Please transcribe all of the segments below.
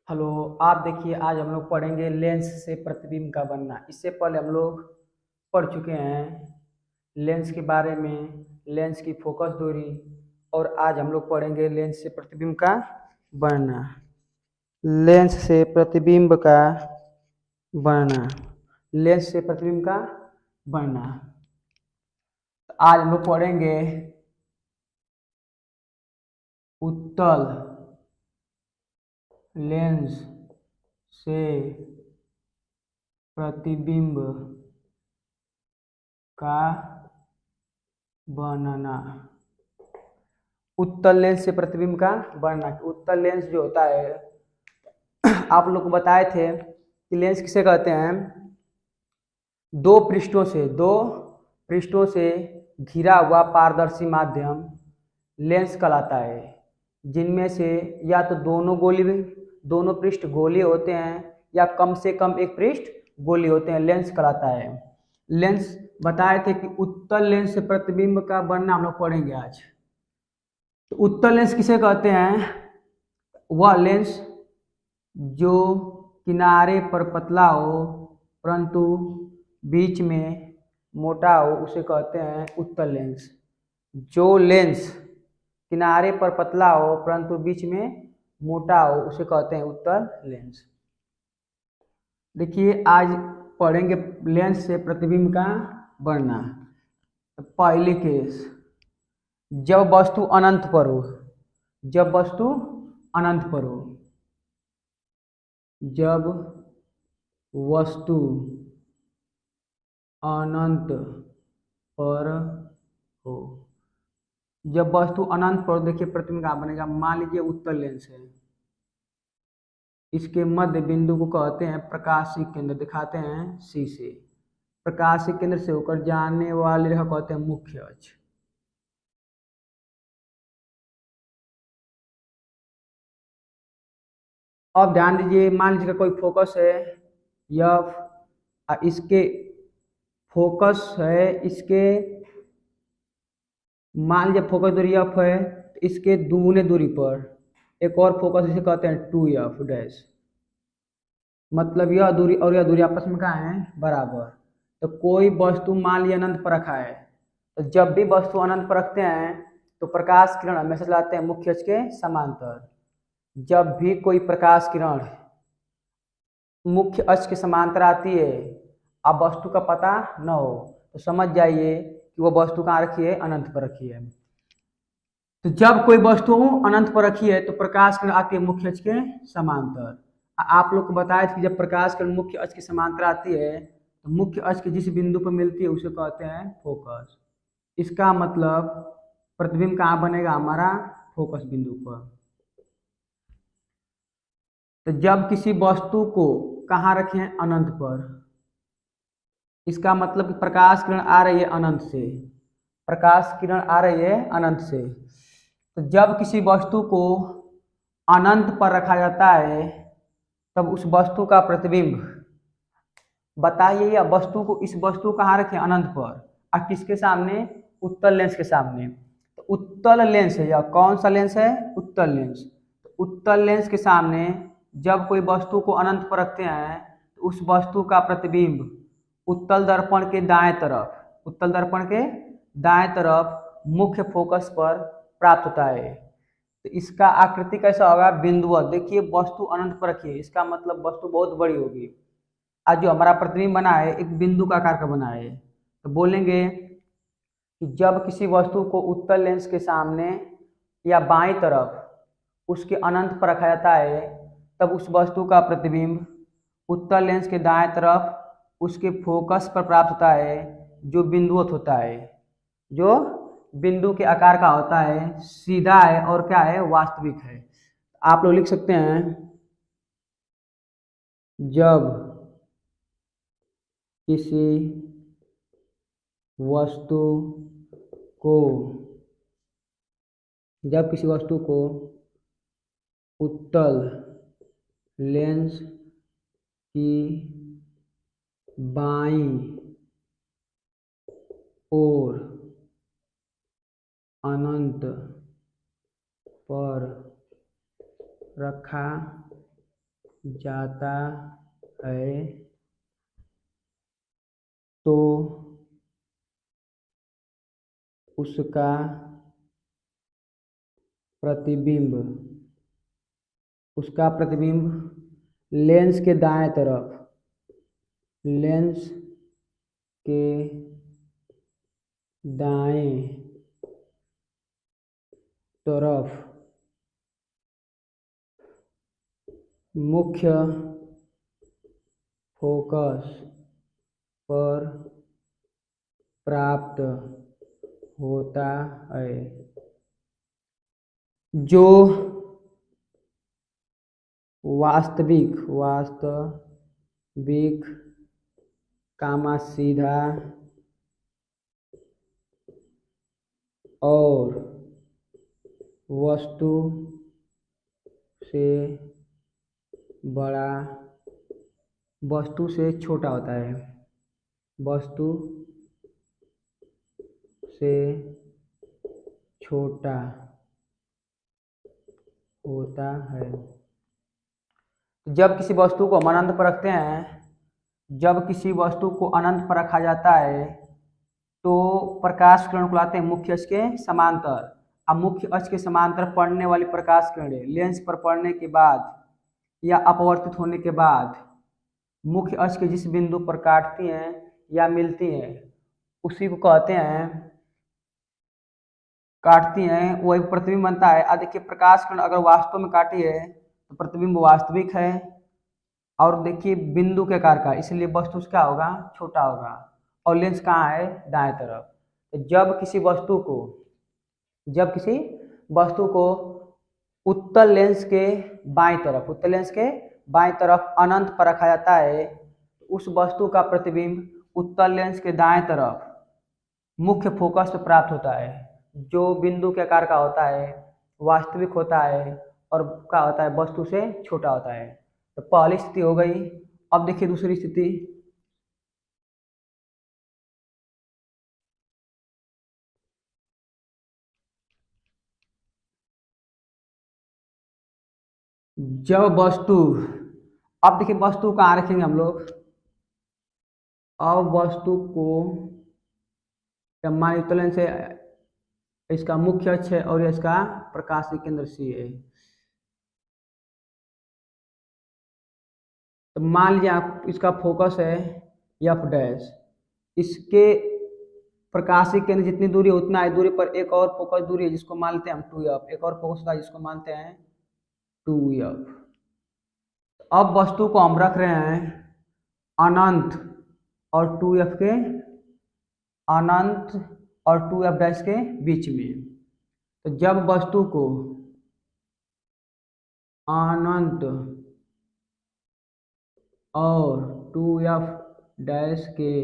Hello. आप देखिए, आज हम लोग पढ़ेंगे लेंस से प्रतिबिंब का बनना। इससे पहले हम लोग पढ़ चुके हैं लेंस के बारे में, लेंस की फोकस दूरी। और आज हम लोग पढ़ेंगे लेंस से प्रतिबिंब का बनना। लेंस से प्रतिबिंब का बनना, लेंस से प्रतिबिंब का बनना। आज हम लोग पढ़ेंगे उत्तल लेंस से प्रतिबिंब का बनना। उत्तल लेंस से प्रतिबिंब का बनना। उत्तल लेंस जो होता है, आप लोग को बताए थे कि लेंस किसे कहते हैं। दो पृष्ठों से घिरा हुआ पारदर्शी माध्यम लेंस कहलाता है, जिनमें से या तो दोनों पृष्ठ गोलीय होते हैं या कम से कम एक पृष्ठ गोलीय होते हैं, लेंस कहलाता है। लेंस बताए थे कि उत्तल लेंस से प्रतिबिंब का बनना हम लोग पढ़ेंगे आज। तो उत्तल लेंस किसे कहते हैं? वह लेंस जो किनारे पर पतला हो परंतु बीच में मोटा हो, उसे कहते हैं उत्तल लेंस। जो लेंस किनारे पर पतला हो परंतु बीच में मोटा हो, उसे कहते हैं उत्तल लेंस। देखिए, आज पढ़ेंगे लेंस से प्रतिबिंब का बनना। पहली केस, जब वस्तु अनंत पर हो। जब वस्तु अनंत पर हो। जब वस्तु अनंत पर हो। जब वस्तु अनंत पर, देखिए प्रतिबिंब कहाँ बनेगा। मान लीजिए उत्तल लेंस है, इसके मध्य बिंदु को कहते हैं प्रकाशीय केंद्र, दिखाते हैं सी से। प्रकाशीय केंद्र से होकर जाने वाली रेखा कहते हैं मुख्य अक्ष। अब ध्यान दीजिए, मान लीजिए कोई फोकस है एफ, इसके फोकस है, इसके मान लीजिए फोकस दूरी एफ है, तो इसके दुगुने दूरी पर एक और फोकस, इसे कहते हैं 2f डैश। मतलब यह दूरी और यह दूरी आपस में कहाँ है? बराबर। तो कोई वस्तु मान लीजिए अनंत पर रखा है, तो जब भी वस्तु अनंत पर रखते हैं तो प्रकाश किरण हमेशा चलाते हैं मुख्य अक्ष के समांतर। जब भी कोई प्रकाश किरण मुख्य अक्ष के समांतर आती है, अब वस्तु का पता न हो, तो समझ जाइए कि वो वस्तु कहाँ रखी है? अनंत पर रखी है। तो जब कोई वस्तु अनंत पर रखी है तो प्रकाश किरण आती है मुख्य अक्ष के समांतर। आप लोग को बताया था कि जब प्रकाश किरण मुख्य अक्ष के समांतर आती है तो मुख्य अक्ष के जिस बिंदु पर मिलती है उसे कहते हैं फोकस। इसका मतलब प्रतिबिंब कहाँ बनेगा? हमारा फोकस बिंदु पर। तो जब किसी वस्तु को कहाँ रखें? अनंत पर। इसका मतलब कि प्रकाश किरण आ रही है अनंत से। प्रकाश किरण आ रही है अनंत से। तो जब किसी वस्तु को अनंत पर रखा जाता है तब उस वस्तु का प्रतिबिंब, बताइए, या वस्तु को, इस वस्तु कहाँ रखें? अनंत पर। और किसके सामने? उत्तल लेंस के सामने। तो उत्तल लेंस है, या कौन सा लेंस है? उत्तल लेंस। तो उत्तल लेंस के सामने जब कोई वस्तु को अनंत पर रखते हैं तो उस वस्तु का प्रतिबिंब उत्तल दर्पण के दाएं तरफ, उत्तल दर्पण के दाएं तरफ मुख्य फोकस पर प्राप्त होता है। तो इसका आकृति कैसा होगा? बिंदुवत। देखिए, वस्तु अनंत पर रखी है, इसका मतलब वस्तु बहुत बड़ी होगी। आज जो हमारा प्रतिबिंब बना है एक बिंदु का आकार का बना है। तो बोलेंगे कि जब किसी वस्तु को उत्तल लेंस के सामने या बाईं तरफ उसके अनंत पर रखा जाता है तब उस वस्तु का प्रतिबिंब उत्तल लेंस के दाएं तरफ उसके फोकस पर प्राप्त होता है, जो बिंदुवत होता है, जो बिंदु के आकार का होता है, सीधा है और क्या है? वास्तविक है। आप लोग लिख सकते हैं, जब किसी वस्तु को जब किसी वस्तु को उत्तल लेंस की बाईं ओर अनंत पर रखा जाता है तो उसका प्रतिबिंब लेंस के दाएं तरफ मुख्य फोकस पर प्राप्त होता है। जो वास्तविक सीधा और वस्तु से छोटा होता है। जब किसी वस्तु को हम अनंत पर रखते हैं, जब किसी वस्तु को अनंत पर रखा जाता है तो प्रकाश किरण को लाते हैं मुख्य अक्ष के समांतर। अब मुख्य अक्ष के समांतर पड़ने वाली प्रकाश किरणें लेंस पर पड़ने के बाद या अपवर्तित होने के बाद मुख्य अक्ष के जिस बिंदु पर काटती हैं या मिलती हैं उसी को कहते हैं वो एक प्रतिबिंब बनता है। अब देखिए प्रकाश किरण अगर वास्तव में काटी है तो प्रतिबिंब वास्तविक है और देखिए बिंदु के आकार का, इसलिए वस्तु क्या होगा, छोटा होगा और लेंस कहाँ है, दाएं तरफ। तो जब किसी वस्तु को उत्तल लेंस के बाएं तरफ अनंत पर रखा जाता है, उस वस्तु का प्रतिबिंब उत्तल लेंस के दाएं तरफ मुख्य फोकस पे प्राप्त होता है, जो बिंदु के आकार का होता है, वास्तविक होता है और क्या होता है, वस्तु से छोटा होता है। तो पहली स्थिति हो गई। अब देखिए दूसरी स्थिति। जब वस्तु, अब देखिए वस्तु कहाँ रखेंगे हम लोग, अब वस्तु को मान उत्तोलन से इसका मुख्य अक्ष है और इसका प्रकाशीय केंद्र सी है। तो मान लीजिए आप इसका फोकस है एफ डैश, इसके प्रकाशीय केंद्र जितनी दूरी है उतना ही दूरी पर एक और फोकस दूरी है जिसको मानते हैं हम 2f, एक और फोकस था जिसको मानते हैं 2f। अब वस्तु को हम रख रहे हैं अनंत और 2f डैश के बीच में। तो जब वस्तु को अनंत और 2f डैश के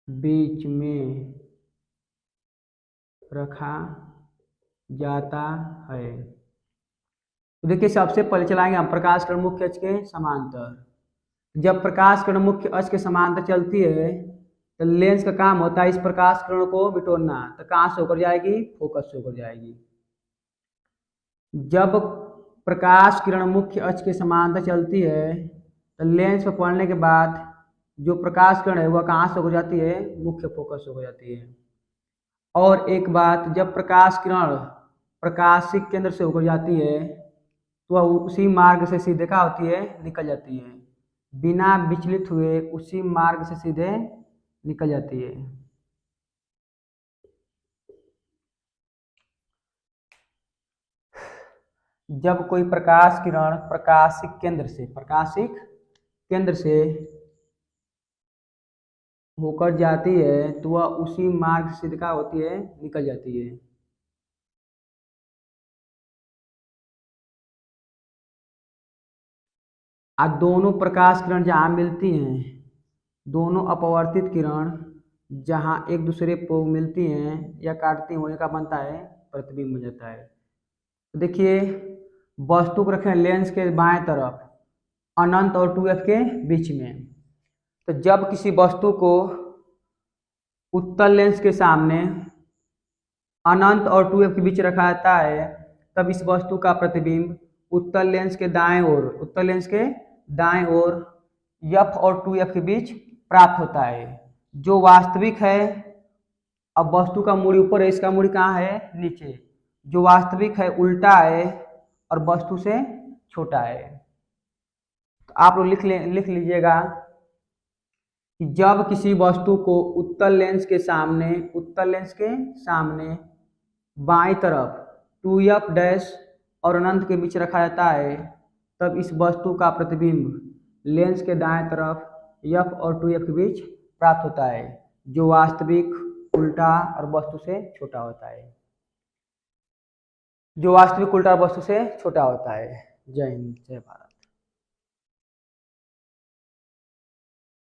बीच में रखा जाता है, तो देखिए सबसे पहले चलाएंगे हम प्रकाश किरण मुख्य अक्ष के समांतर। जब प्रकाश किरण मुख्य अक्ष के समांतर चलती है तो लेंस का काम होता है इस प्रकाश किरण को बिटोरना। तो कहाँ से होकर जाएगी, फोकस से होकर जाएगी। जब प्रकाश किरण मुख्य अक्ष के समांतर चलती है तो लेंस पर पड़ने के बाद जो प्रकाश किरण है वह कहाँ से हो जाती है, मुख्य फोकस हो जाती है। और एक बात, जब प्रकाश किरण प्रकाशीय केंद्र से होकर जाती है तो वह उसी मार्ग से सीधे क्या होती है, निकल जाती है, बिना विचलित हुए उसी मार्ग से सीधे निकल जाती है। जब कोई प्रकाश किरण प्रकाशिक केंद्र से होकर जाती है तो वह उसी मार्ग से सीधा होती है, निकल जाती है। आज दोनों प्रकाश किरण जहाँ मिलती हैं, दोनों अपवर्तित किरण जहाँ एक दूसरे को मिलती हैं या काटती हैं वहीं का बनता है प्रतिबिंब बन जाता है। तो देखिए वस्तु को रखें लेंस के बाएं तरफ अनंत और 2f के बीच में। तो जब किसी वस्तु को उत्तल लेंस के सामने अनंत और 2f के बीच रखा जाता है तब इस वस्तु का प्रतिबिंब उत्तल लेंस के दाएं ओर, उत्तल लेंस के दाएं ओर f और 2f के बीच प्राप्त होता है। जो वास्तविक है, अब वस्तु का मूड़ी ऊपर है, इसका मूड़ी कहाँ है, नीचे। जो वास्तविक है उल्टा है और वस्तु से छोटा है। तो आप लोग लिख लीजिएगा कि जब किसी वस्तु को उत्तल लेंस के सामने बाईं तरफ 2f डैश और अनंत के बीच रखा जाता है, तब इस वस्तु का प्रतिबिंब लेंस के दाएं तरफ f और 2f के बीच प्राप्त होता है, जो वास्तविक, उल्टा और वस्तु से छोटा होता है। जय हिंद, जय भारत।